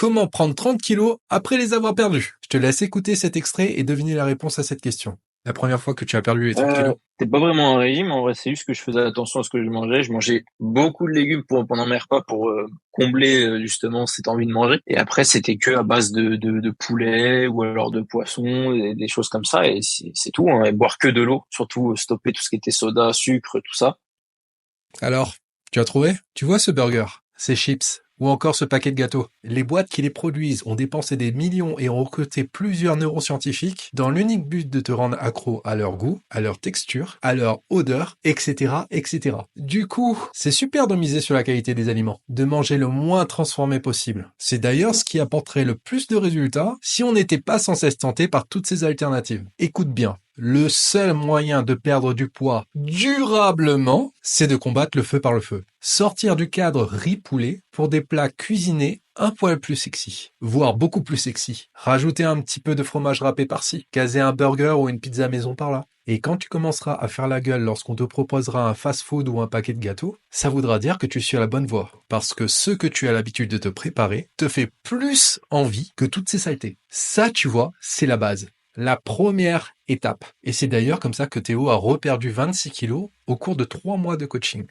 Comment prendre 30 kilos après les avoir perdus? Je te laisse écouter cet extrait et deviner la réponse à cette question. La première fois que tu as perdu les 30 kilos. C'était pas vraiment un régime, en vrai, c'est juste que je faisais attention à ce que je mangeais. Je mangeais beaucoup de légumes pendant mes repas pour combler justement cette envie de manger. Et après, c'était que à base de poulet ou alors de poisson, des choses comme ça. Et c'est tout, hein. Et boire que de l'eau, surtout stopper tout ce qui était soda, sucre, tout ça. Alors, tu as trouvé? Tu vois ce burger, ces chips, ou encore ce paquet de gâteaux? Les boîtes qui les produisent ont dépensé des millions et ont recruté plusieurs neuroscientifiques dans l'unique but de te rendre accro à leur goût, à leur texture, à leur odeur, etc., etc. Du coup, c'est super de miser sur la qualité des aliments, de manger le moins transformé possible. C'est d'ailleurs ce qui apporterait le plus de résultats si on n'était pas sans cesse tenté par toutes ces alternatives. Écoute bien. Le seul moyen de perdre du poids durablement, c'est de combattre le feu par le feu. Sortir du cadre riz-poulet pour des plats cuisinés un poil plus sexy, voire beaucoup plus sexy. Rajouter un petit peu de fromage râpé par-ci, caser un burger ou une pizza maison par-là. Et quand tu commenceras à faire la gueule lorsqu'on te proposera un fast-food ou un paquet de gâteaux, ça voudra dire que tu suis à la bonne voie. Parce que ce que tu as l'habitude de te préparer te fait plus envie que toutes ces saletés. Ça, tu vois, c'est la base. La première étape. Et c'est d'ailleurs comme ça que Théo a reperdu 26 kilos au cours de 3 mois de coaching.